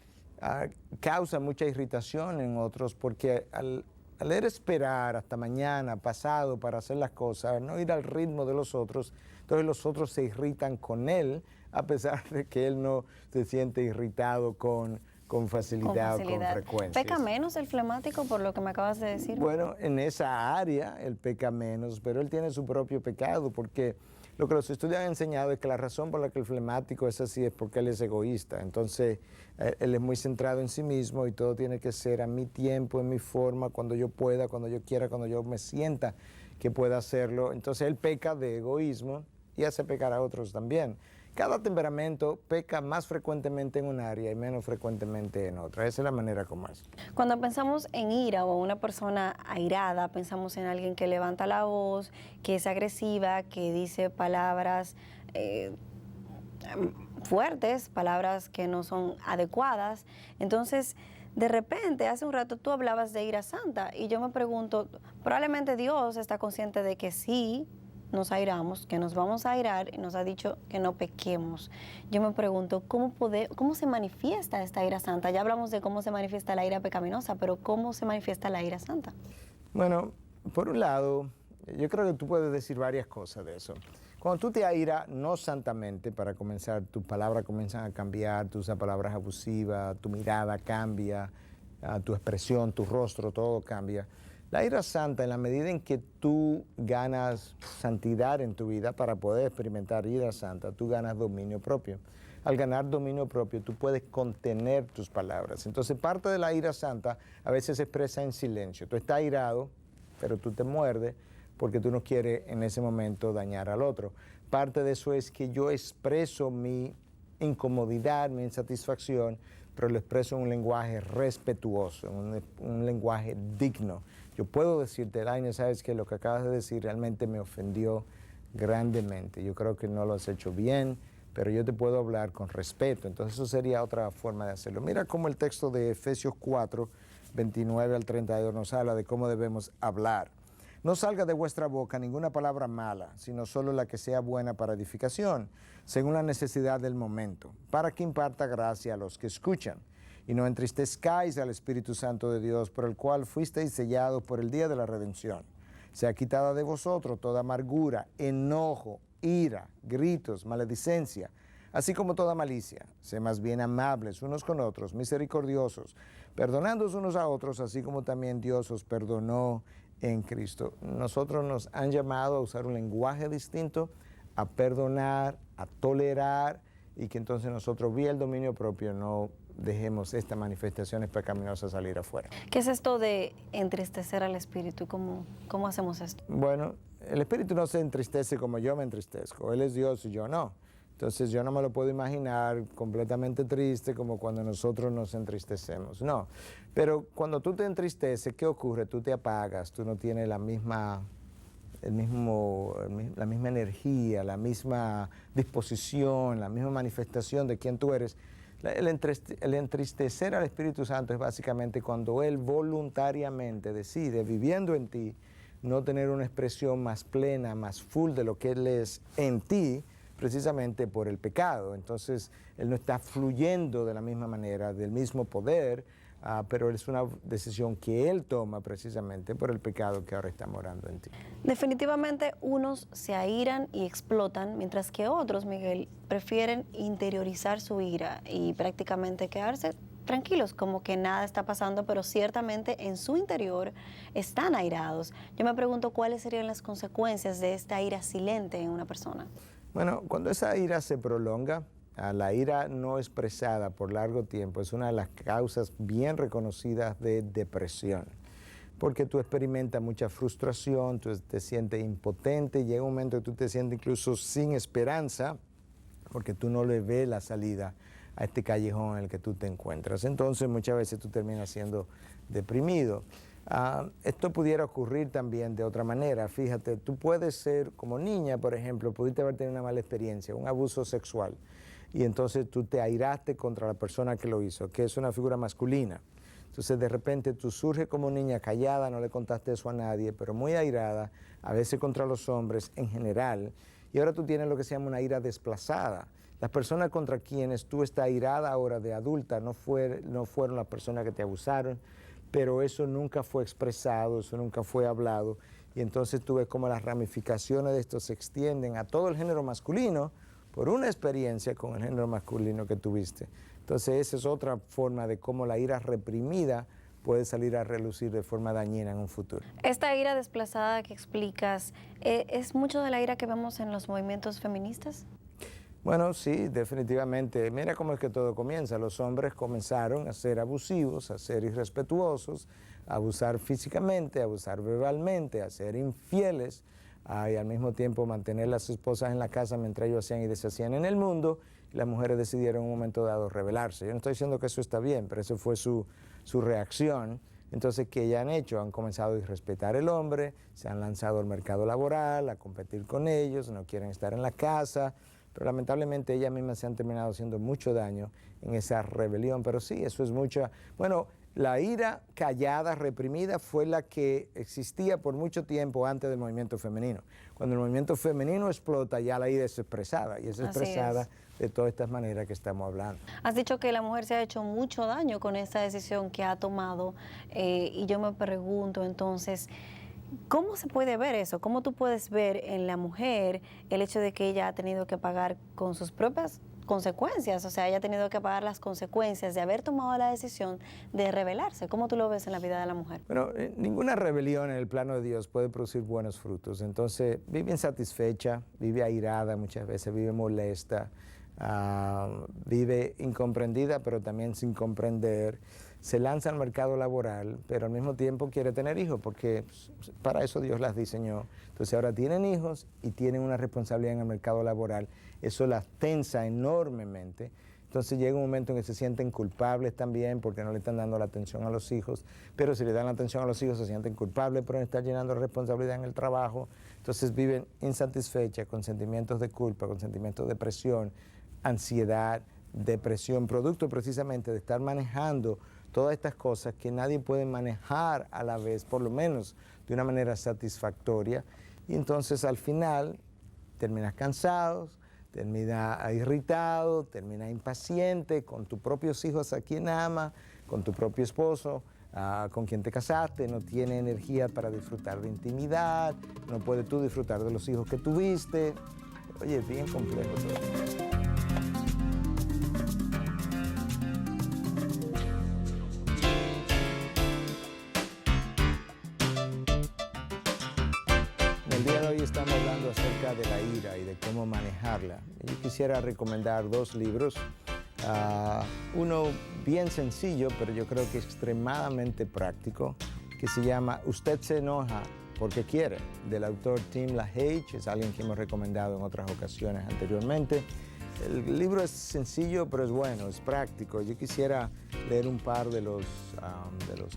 causa mucha irritación en otros, porque al él esperar hasta mañana, pasado, para hacer las cosas, no ir al ritmo de los otros, entonces los otros se irritan con él, a pesar de que él no se siente irritado con facilidad o con frecuencia. ¿Peca menos el flemático por lo que me acabas de decir? Bueno, en esa área él peca menos, pero él tiene su propio pecado, porque lo que los estudios han enseñado es que la razón por la que el flemático es así es porque él es egoísta. Entonces, él es muy centrado en sí mismo y todo tiene que ser a mi tiempo, en mi forma, cuando yo pueda, cuando yo quiera, cuando yo me sienta que pueda hacerlo. Entonces, él peca de egoísmo y hace pecar a otros también. Cada temperamento peca más frecuentemente en un área y menos frecuentemente en otra. Esa es la manera como es. Cuando pensamos en ira o una persona airada, pensamos en alguien que levanta la voz, que es agresiva, que dice palabras fuertes, palabras que no son adecuadas. Entonces, de repente, hace un rato tú hablabas de ira santa y yo me pregunto, probablemente Dios está consciente de que sí, nos airamos, que nos vamos a airar y nos ha dicho que no pequemos. Yo me pregunto, ¿cómo se manifiesta esta ira santa? Ya hablamos de cómo se manifiesta la ira pecaminosa, pero ¿cómo se manifiesta la ira santa? Bueno, por un lado, yo creo que tú puedes decir varias cosas de eso. Cuando tú te airas, no santamente, para comenzar, tus palabras comienzan a cambiar, tú usas palabras abusivas, tu mirada cambia, tu expresión, tu rostro, todo cambia. La ira santa, en la medida en que tú ganas santidad en tu vida para poder experimentar ira santa, tú ganas dominio propio. Al ganar dominio propio, tú puedes contener tus palabras. Entonces, parte de la ira santa a veces se expresa en silencio. Tú estás airado, pero tú te muerdes porque tú no quieres en ese momento dañar al otro. Parte de eso es que yo expreso mi incomodidad, mi insatisfacción, pero lo expreso en un lenguaje respetuoso, en un lenguaje digno. Yo puedo decirte, Laine, sabes que lo que acabas de decir realmente me ofendió grandemente. Yo creo que no lo has hecho bien, pero yo te puedo hablar con respeto. Entonces eso sería otra forma de hacerlo. Mira cómo el texto de Efesios 4, 29 al 32 nos habla de cómo debemos hablar. No salga de vuestra boca ninguna palabra mala, sino solo la que sea buena para edificación, según la necesidad del momento, para que imparta gracia a los que escuchan. Y no entristezcáis al Espíritu Santo de Dios, por el cual fuisteis sellados por el día de la redención. Sea quitada de vosotros toda amargura, enojo, ira, gritos, maledicencia, así como toda malicia. Sé más bien amables unos con otros, misericordiosos, perdonándoos unos a otros, así como también Dios os perdonó en Cristo. Nosotros nos han llamado a usar un lenguaje distinto, a perdonar, a tolerar, y que entonces nosotros, vía el dominio propio, no dejemos estas manifestaciones pecaminosas salir afuera. ¿Qué es esto de entristecer al Espíritu? ¿Cómo hacemos esto? Bueno, el Espíritu no se entristece como yo me entristezco. Él es Dios y yo no. Entonces yo no me lo puedo imaginar completamente triste como cuando nosotros nos entristecemos. No, pero cuando tú te entristeces, ¿qué ocurre? Tú te apagas, tú no tienes la misma energía, la misma disposición, la misma manifestación de quién tú eres. El entristecer al Espíritu Santo es básicamente cuando Él voluntariamente decide, viviendo en ti, no tener una expresión más plena, más full de lo que Él es en ti, precisamente por el pecado. Entonces, Él no está fluyendo de la misma manera, del mismo poder, pero es una decisión que Él toma precisamente por el pecado que ahora está morando en ti. Definitivamente unos se airan y explotan, mientras que otros, Miguel, prefieren interiorizar su ira y prácticamente quedarse tranquilos, como que nada está pasando, pero ciertamente en su interior están airados. Yo me pregunto cuáles serían las consecuencias de esta ira silente en una persona. Bueno, cuando esa ira se prolonga, La ira no expresada por largo tiempo es una de las causas bien reconocidas de depresión, porque tú experimentas mucha frustración, tú te sientes impotente, llega un momento que tú te sientes incluso sin esperanza, porque tú no le ves la salida a este callejón en el que tú te encuentras. Entonces muchas veces tú terminas siendo deprimido. Esto pudiera ocurrir también de otra manera. Fíjate, tú puedes ser como niña, por ejemplo, pudiste haber tenido una mala experiencia, un abuso sexual, y entonces tú te airaste contra la persona que lo hizo, que es una figura masculina. Entonces de repente tú surges como niña callada, no le contaste eso a nadie, pero muy airada, a veces contra los hombres en general, y ahora tú tienes lo que se llama una ira desplazada. Las personas contra quienes tú estás airada ahora de adulta no fueron las personas que te abusaron, pero eso nunca fue expresado, eso nunca fue hablado, y entonces tú ves como las ramificaciones de esto se extienden a todo el género masculino por una experiencia con el género masculino que tuviste. Entonces esa es otra forma de cómo la ira reprimida puede salir a relucir de forma dañina en un futuro. Esta ira desplazada que explicas, ¿es mucho de la ira que vemos en los movimientos feministas? Bueno, sí, definitivamente. Mira cómo es que todo comienza. Los hombres comenzaron a ser abusivos, a ser irrespetuosos, a abusar físicamente, a abusar verbalmente, a ser infieles, y al mismo tiempo mantener las esposas en la casa mientras ellos hacían y deshacían en el mundo. Y las mujeres decidieron en un momento dado rebelarse. Yo no estoy diciendo que eso está bien, pero eso fue su reacción. Entonces, ¿qué ya han hecho? Han comenzado a irrespetar al hombre, se han lanzado al mercado laboral, a competir con ellos, no quieren estar en la casa, pero lamentablemente ellas mismas se han terminado haciendo mucho daño en esa rebelión. Pero sí, eso es mucha... Bueno, la ira callada, reprimida, fue la que existía por mucho tiempo antes del movimiento femenino. Cuando el movimiento femenino explota, ya la ira es expresada, y es expresada de todas estas maneras que estamos hablando. Has dicho que la mujer se ha hecho mucho daño con esta decisión que ha tomado, y yo me pregunto entonces, ¿cómo se puede ver eso? ¿Cómo tú puedes ver en la mujer el hecho de que ella ha tenido que pagar con sus propias consecuencias? O sea, ella ha tenido que pagar las consecuencias de haber tomado la decisión de rebelarse. ¿Cómo tú lo ves en la vida de la mujer? Bueno, ninguna rebelión en el plano de Dios puede producir buenos frutos. Entonces, vive insatisfecha, vive airada muchas veces, vive molesta, vive incomprendida, pero también sin comprender. Se lanza al mercado laboral, pero al mismo tiempo quiere tener hijos, porque para eso Dios las diseñó. Entonces ahora tienen hijos y tienen una responsabilidad en el mercado laboral. Eso las tensa enormemente. Entonces llega un momento en que se sienten culpables también porque no le están dando la atención a los hijos, pero si le dan la atención a los hijos se sienten culpables por no estar llenando responsabilidad en el trabajo. Entonces viven insatisfechas, con sentimientos de culpa, con sentimientos de presión, ansiedad, depresión, producto precisamente de estar manejando todas estas cosas que nadie puede manejar a la vez, por lo menos de una manera satisfactoria, y entonces al final terminas cansado, terminas irritado, terminas impaciente con tus propios hijos a quien ama, con tu propio esposo, con quien te casaste, no tiene energía para disfrutar de intimidad, no puedes tú disfrutar de los hijos que tuviste. Oye, es bien complejo todo. Estamos hablando acerca de la ira y de cómo manejarla. Yo quisiera recomendar dos libros, uno bien sencillo, pero yo creo que extremadamente práctico, que se llama Usted se enoja porque quiere, del autor Tim LaHaye, es alguien que hemos recomendado en otras ocasiones anteriormente. El libro es sencillo, pero es bueno, es práctico. Yo quisiera leer un par de los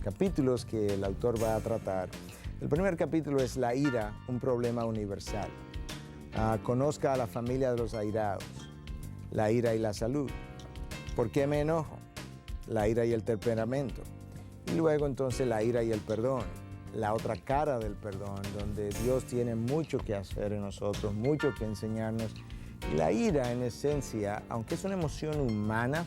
capítulos que el autor va a tratar. El primer capítulo es La ira, un problema universal. Conozca a la familia de los airados, la ira y la salud. ¿Por qué me enojo? La ira y el temperamento. Y luego entonces la ira y el perdón, la otra cara del perdón, donde Dios tiene mucho que hacer en nosotros, mucho que enseñarnos. Y la ira, en esencia, aunque es una emoción humana,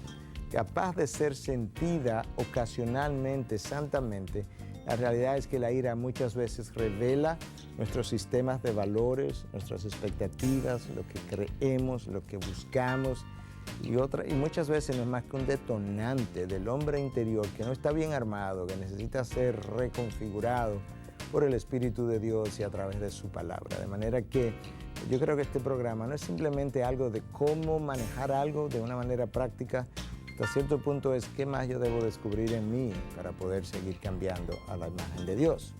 capaz de ser sentida ocasionalmente, santamente, la realidad es que la ira muchas veces revela nuestros sistemas de valores, nuestras expectativas, lo que creemos, lo que buscamos, y muchas veces no es más que un detonante del hombre interior que no está bien armado, que necesita ser reconfigurado por el Espíritu de Dios y a través de su palabra. De manera que Yo creo que este programa no es simplemente algo de cómo manejar algo de una manera práctica, hasta cierto punto es qué más yo debo descubrir en mí para poder seguir cambiando a la imagen de Dios.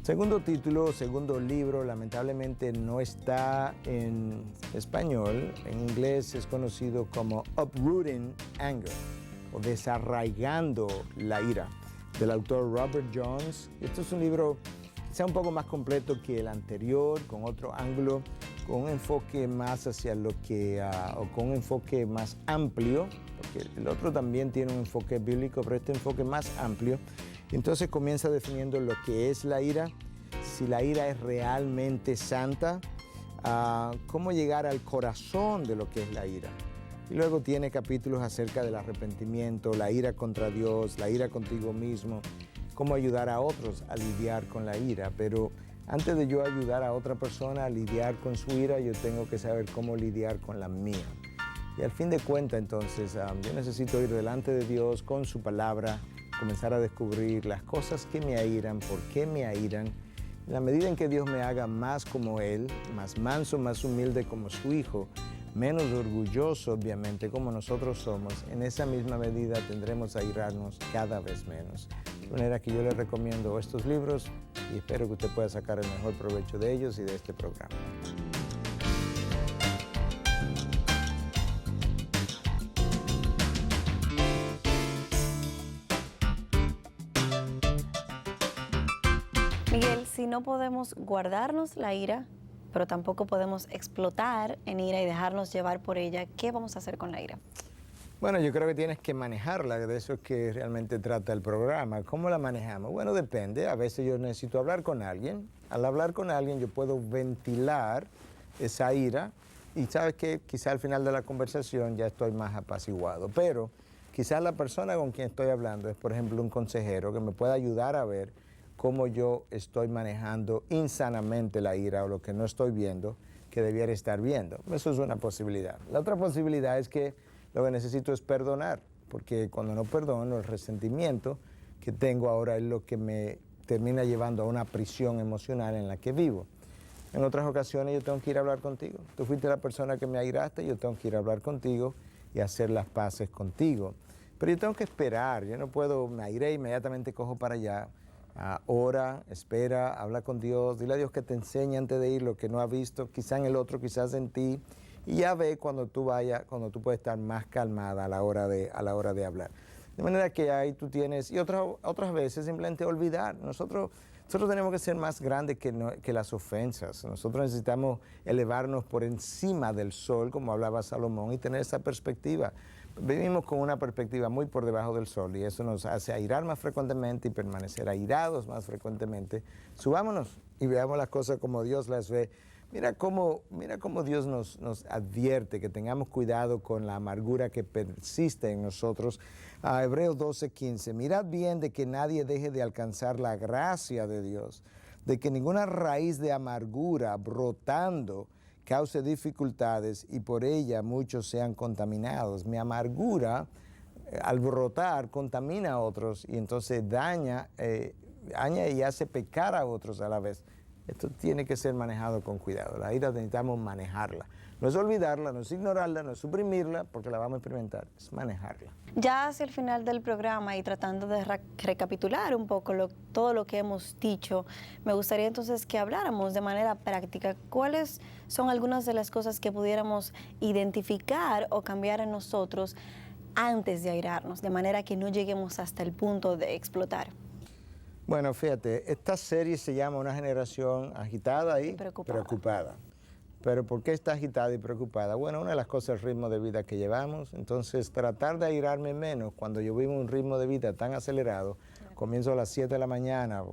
Segundo título, segundo libro, lamentablemente no está en español. En inglés es conocido como Uprooting Anger o Desarraigando la ira, del autor Robert Jones. Esto es un libro quizá un poco más completo que el anterior, con otro ángulo, con un enfoque más hacia lo que, o con un enfoque más amplio, porque el otro también tiene un enfoque bíblico, pero este enfoque más amplio. Entonces comienza definiendo lo que es la ira, si la ira es realmente santa, cómo llegar al corazón de lo que es la ira. Y luego tiene capítulos acerca del arrepentimiento, la ira contra Dios, la ira contigo mismo, cómo ayudar a otros a lidiar con la ira. Pero antes de yo ayudar a otra persona a lidiar con su ira, yo tengo que saber cómo lidiar con la mía. Y al fin de cuentas, entonces, yo necesito ir delante de Dios con su palabra, comenzar a descubrir las cosas que me airan, por qué me airan. En la medida en que Dios me haga más como Él, más manso, más humilde como su Hijo, menos orgulloso, obviamente, como nosotros somos, en esa misma medida tendremos a airarnos cada vez menos. De manera que yo le recomiendo estos libros y espero que usted pueda sacar el mejor provecho de ellos y de este programa. Miguel, si no podemos guardarnos la ira, pero tampoco podemos explotar en ira y dejarnos llevar por ella, ¿qué vamos a hacer con la ira? Bueno, yo creo que tienes que manejarla, de eso es que realmente trata el programa. ¿Cómo la manejamos? Bueno, depende. A veces yo necesito hablar con alguien. Al hablar con alguien yo puedo ventilar esa ira y sabes que quizá al final de la conversación ya estoy más apaciguado. Pero quizás la persona con quien estoy hablando es, por ejemplo, un consejero que me pueda ayudar a ver cómo yo estoy manejando insanamente la ira o lo que no estoy viendo que debiera estar viendo. Eso es una posibilidad. La otra posibilidad es que lo que necesito es perdonar, porque cuando no perdono, el resentimiento que tengo ahora es lo que me termina llevando a una prisión emocional en la que vivo. En otras ocasiones yo tengo que ir a hablar contigo. Tú fuiste la persona que me airaste, yo tengo que ir a hablar contigo y hacer las paces contigo. Pero yo tengo que esperar, yo no puedo, me airé, inmediatamente cojo para allá. Ora, espera, habla con Dios, dile a Dios que te enseñe antes de ir lo que no ha visto, quizá en el otro, quizás en ti, y ya ve cuando tú vayas, cuando tú puedes estar más calmada a la hora de hablar. De manera que ahí tú tienes, y otras veces simplemente olvidar. Nosotros tenemos que ser más grandes que las ofensas. Nosotros necesitamos elevarnos por encima del sol, como hablaba Salomón, y tener esa perspectiva. Vivimos con una perspectiva muy por debajo del sol y eso nos hace airar más frecuentemente y permanecer airados más frecuentemente. Subámonos y veamos las cosas como Dios las ve. Mira cómo Dios nos advierte que tengamos cuidado con la amargura que persiste en nosotros. Hebreos 12:15, mirad bien de que nadie deje de alcanzar la gracia de Dios, de que ninguna raíz de amargura brotando cause dificultades y por ella muchos sean contaminados. Mi amargura, al brotar, contamina a otros y entonces daña y hace pecar a otros a la vez. Esto tiene que ser manejado con cuidado. La ira necesitamos manejarla. No es olvidarla, no es ignorarla, no es suprimirla, porque la vamos a experimentar, es manejarla. Ya hacia el final del programa y tratando de recapitular un poco todo lo que hemos dicho, me gustaría entonces que habláramos de manera práctica cuáles son algunas de las cosas que pudiéramos identificar o cambiar en nosotros antes de airarnos, de manera que no lleguemos hasta el punto de explotar. Bueno, fíjate, esta serie se llama Una generación agitada y preocupada. Pero ¿por qué está agitada y preocupada? Bueno, una de las cosas es el ritmo de vida que llevamos. Entonces, tratar de airarme menos cuando yo vivo un ritmo de vida tan acelerado, comienzo a las 7 de la mañana,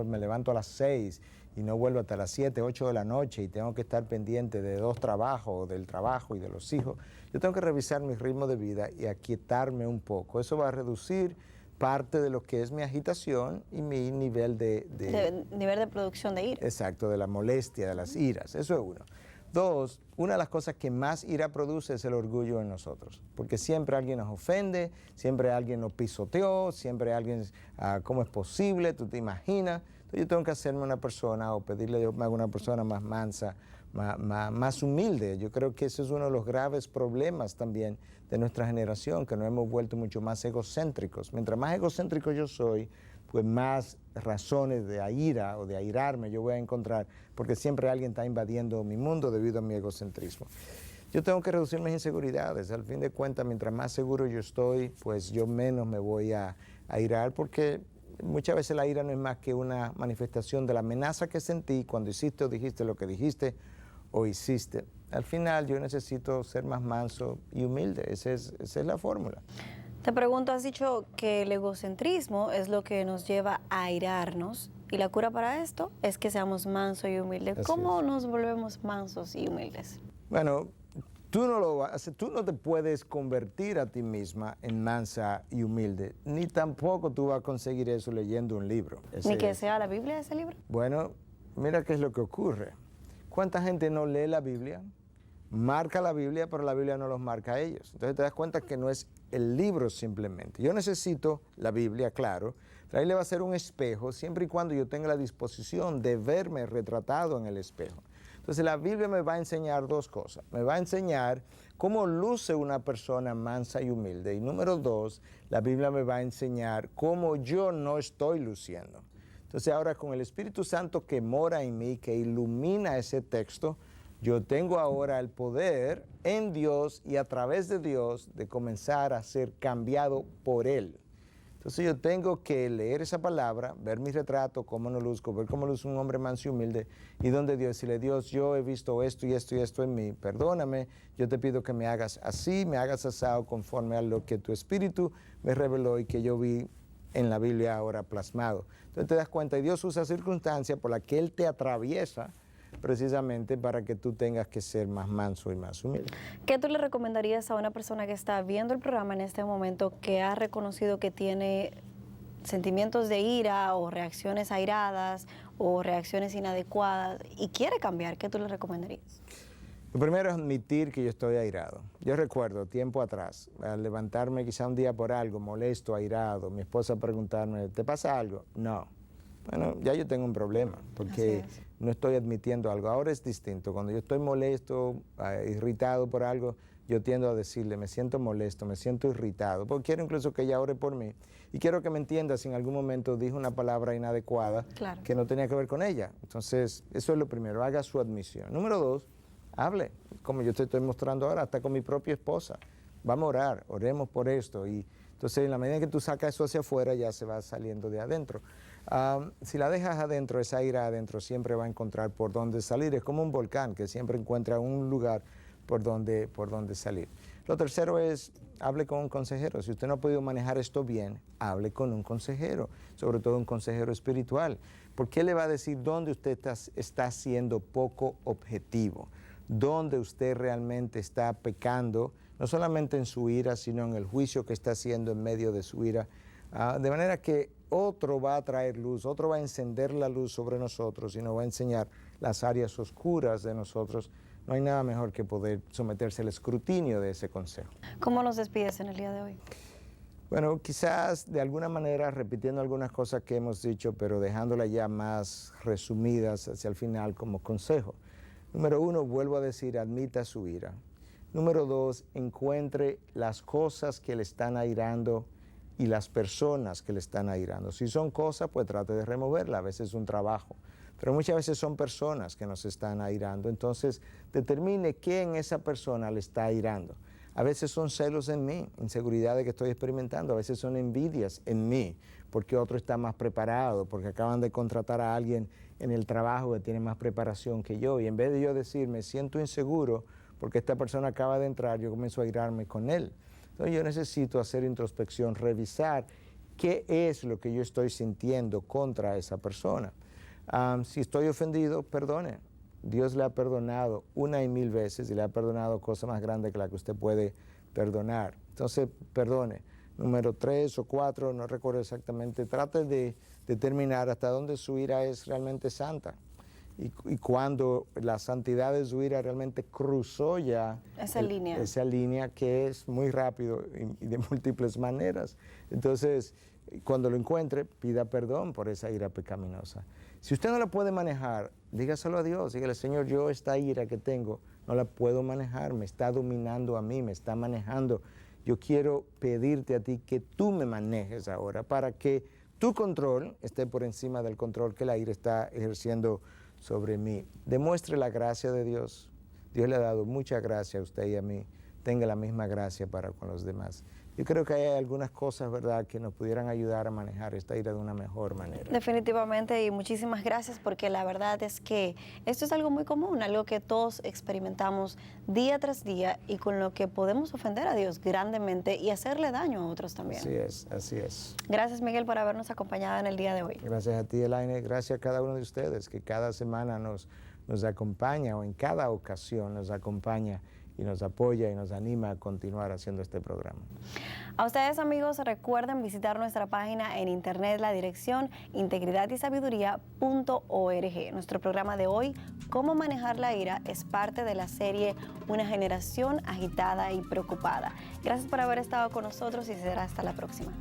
me levanto a las 6 y no vuelvo hasta las 7, 8 de la noche y tengo que estar pendiente de 2 trabajos, del trabajo y de los hijos. Yo tengo que revisar mi ritmo de vida y aquietarme un poco. Eso va a reducir parte de lo que es mi agitación y mi nivel nivel de producción de ira. Exacto, de la molestia, de las iras. Eso es uno. 2, una de las cosas que más ira produce es el orgullo en nosotros, porque siempre alguien nos ofende, siempre alguien nos pisoteó, siempre alguien, ¿cómo es posible? Tú te imaginas. Entonces yo tengo que hacerme una persona o pedirle a Dios que me haga una persona más mansa, más humilde. Yo creo que ese es uno de los graves problemas también de nuestra generación, que nos hemos vuelto mucho más egocéntricos. Mientras más egocéntrico yo soy, pues más razones de ira o de airarme yo voy a encontrar, porque siempre alguien está invadiendo mi mundo debido a mi egocentrismo. Yo tengo que reducir mis inseguridades. Al fin de cuentas, mientras más seguro yo estoy, pues yo menos me voy a irar, porque muchas veces la ira no es más que una manifestación de la amenaza que sentí cuando hiciste o dijiste lo que dijiste o hiciste. Al final yo necesito ser más manso y humilde. Esa es la fórmula. Te pregunto, has dicho que el egocentrismo es lo que nos lleva a airarnos y la cura para esto es que seamos mansos y humildes. ¿Cómo nos volvemos mansos y humildes? Bueno, tú no te puedes convertir a ti misma en mansa y humilde, ni tampoco tú vas a conseguir eso leyendo un libro. ¿Ni que sea la Biblia ese libro? Bueno, mira qué es lo que ocurre. ¿Cuánta gente no lee la Biblia? Marca la Biblia, pero la Biblia no los marca a ellos. Entonces te das cuenta que no es el libro simplemente. Yo necesito la Biblia, claro, pero ahí le va a ser un espejo siempre y cuando yo tenga la disposición de verme retratado en el espejo. Entonces la Biblia me va a enseñar dos cosas. Me va a enseñar cómo luce una persona mansa y humilde. Y número dos, la Biblia me va a enseñar cómo yo no estoy luciendo. Entonces ahora con el Espíritu Santo que mora en mí, que ilumina ese texto, yo tengo ahora el poder en Dios y a través de Dios de comenzar a ser cambiado por Él. Entonces yo tengo que leer esa palabra, ver mi retrato, cómo no luzco, ver cómo luce un hombre manso y humilde, y donde Dios, decirle, Dios, yo he visto esto y esto y esto en mí, perdóname, yo te pido que me hagas así, me hagas asado conforme a lo que tu Espíritu me reveló y que yo vi en la Biblia ahora plasmado. Entonces te das cuenta, y Dios usa circunstancias por las que Él te atraviesa, precisamente para que tú tengas que ser más manso y más humilde. ¿Qué tú le recomendarías a una persona que está viendo el programa en este momento, que ha reconocido que tiene sentimientos de ira o reacciones airadas o reacciones inadecuadas y quiere cambiar? ¿Qué tú le recomendarías? Lo primero es admitir que yo estoy airado. Yo recuerdo tiempo atrás, al levantarme quizá un día por algo, molesto, airado, mi esposa preguntarme, ¿te pasa algo? No. Bueno, ya yo tengo un problema, porque no estoy admitiendo algo. Ahora es distinto. Cuando yo estoy molesto, irritado por algo, yo tiendo a decirle, me siento molesto, me siento irritado, porque quiero incluso que ella ore por mí. Y quiero que me entienda si en algún momento dijo una palabra inadecuada que no tenía que ver con ella. Entonces, eso es lo primero, haga su admisión. Número dos, hable, como yo te estoy mostrando ahora, hasta con mi propia esposa. Vamos a orar, oremos por esto. Y entonces, en la medida que tú sacas eso hacia afuera, ya se va saliendo de adentro. Si la dejas adentro, esa ira adentro siempre va a encontrar por dónde salir. Es como un volcán que siempre encuentra un lugar por donde salir. Lo tercero es, hable con un consejero. Si usted no ha podido manejar esto bien, hable con un consejero, sobre todo un consejero espiritual. Porque él le va a decir dónde usted está siendo poco objetivo, dónde usted realmente está pecando, no solamente en su ira, sino en el juicio que está haciendo en medio de su ira. De manera que otro va a traer luz, otro va a encender la luz sobre nosotros y nos va a enseñar las áreas oscuras de nosotros. No hay nada mejor que poder someterse al escrutinio de ese consejo. ¿Cómo nos despides en el día de hoy? Bueno, quizás de alguna manera repitiendo algunas cosas que hemos dicho, pero dejándolas ya más resumidas hacia el final como consejo. Número uno, vuelvo a decir, admita su ira. Número dos, encuentre las cosas que le están airando y las personas que le están airando. Si son cosas, pues trate de removerlas. A veces es un trabajo, pero muchas veces son personas que nos están airando. Entonces, determine qué en esa persona le está airando. A veces son celos en mí, inseguridades que estoy experimentando. A veces son envidias en mí, porque otro está más preparado, porque acaban de contratar a alguien en el trabajo que tiene más preparación que yo. Y en vez de yo decir, me siento inseguro porque esta persona acaba de entrar, yo comienzo a airarme con él. Entonces yo necesito hacer introspección, revisar qué es lo que yo estoy sintiendo contra esa persona. Si estoy ofendido, perdone. Dios le ha perdonado una y mil veces y le ha perdonado cosas más grandes que la que usted puede perdonar. Entonces, perdone. Número 3 o 4, no recuerdo exactamente, trate de determinar hasta dónde su ira es realmente santa. Y cuando la santidad de su ira realmente cruzó ya esa línea que es muy rápido y de múltiples maneras. Entonces, Cuando lo encuentre, pida perdón por esa ira pecaminosa. Si usted no la puede manejar, dígaselo a Dios. Dígale, Señor, yo esta ira que tengo no la puedo manejar, me está dominando a mí, me está manejando. Yo quiero pedirte a ti que tú me manejes ahora para que tu control esté por encima del control que la ira está ejerciendo sobre mí. Demuestre la gracia de Dios. Dios le ha dado mucha gracia a usted y a mí. Tenga la misma gracia para con los demás. Yo creo que hay algunas cosas, ¿verdad?, que nos pudieran ayudar a manejar esta ira de una mejor manera. Definitivamente, y muchísimas gracias, porque la verdad es que esto es algo muy común, algo que todos experimentamos día tras día y con lo que podemos ofender a Dios grandemente y hacerle daño a otros también. Así es, así es. Gracias, Miguel, por habernos acompañado en el día de hoy. Gracias a ti, Elaine. Gracias a cada uno de ustedes que cada semana nos acompaña, o en cada ocasión nos acompaña y nos apoya y nos anima a continuar haciendo este programa. A ustedes, amigos, recuerden visitar nuestra página en internet, la dirección integridadysabiduría.org. Nuestro programa de hoy, Cómo manejar la ira, es parte de la serie Una generación agitada y preocupada. Gracias por haber estado con nosotros y será hasta la próxima.